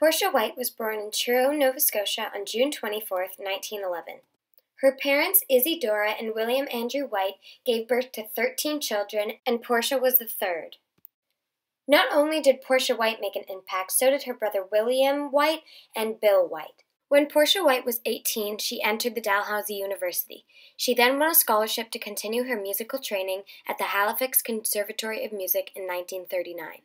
Portia White was born in Truro, Nova Scotia on June 24, 1911. Her parents, Isidora and William Andrew White, gave birth to 13 children, and Portia was the third. Not only did Portia White make an impact, so did her brother William White and Bill White. When Portia White was 18, she entered the Dalhousie University. She then won a scholarship to continue her musical training at the Halifax Conservatory of Music in 1939.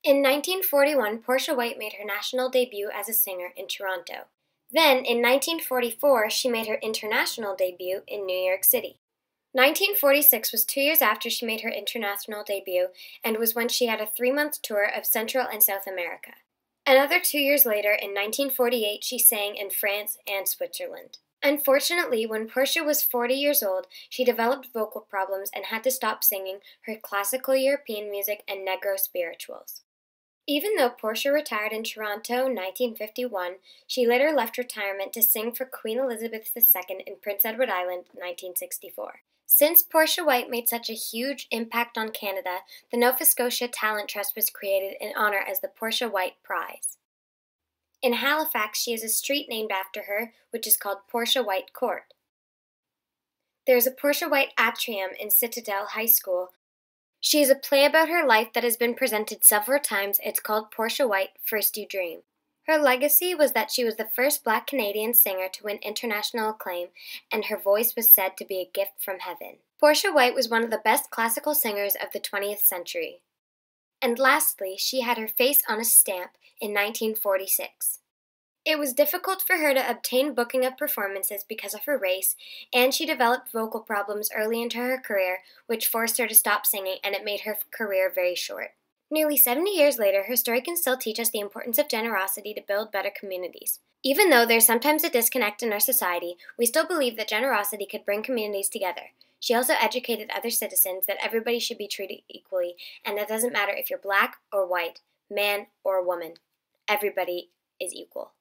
In 1941, Portia White made her national debut as a singer in Toronto. Then, in 1944, she made her international debut in New York City. 1946 was 2 years after she made her international debut and was when she had a 3-month tour of Central and South America. Another 2 years later, in 1948, she sang in France and Switzerland. Unfortunately, when Portia was 40 years old, she developed vocal problems and had to stop singing her classical European music and Negro spirituals. Even though Portia retired in Toronto in 1951, she later left retirement to sing for Queen Elizabeth II in Prince Edward Island in 1964. Since Portia White made such a huge impact on Canada, the Nova Scotia Talent Trust was created in honor as the Portia White Prize. In Halifax, she has a street named after her, which is called Portia White Court. There is a Portia White Atrium in Citadel High School. She has a play about her life that has been presented several times. It's called Portia White, First You Dream. Her legacy was that she was the first Black Canadian singer to win international acclaim, and her voice was said to be a gift from heaven. Portia White was one of the best classical singers of the 20th century. And lastly, she had her face on a stamp in 1946. It was difficult for her to obtain booking of performances because of her race, and she developed vocal problems early into her career, which forced her to stop singing, and it made her career very short. Nearly 70 years later, her story can still teach us the importance of generosity to build better communities. Even though there's sometimes a disconnect in our society, we still believe that generosity could bring communities together. She also educated other citizens that everybody should be treated equally, and it doesn't matter if you're black or white, man or woman. Everybody is equal.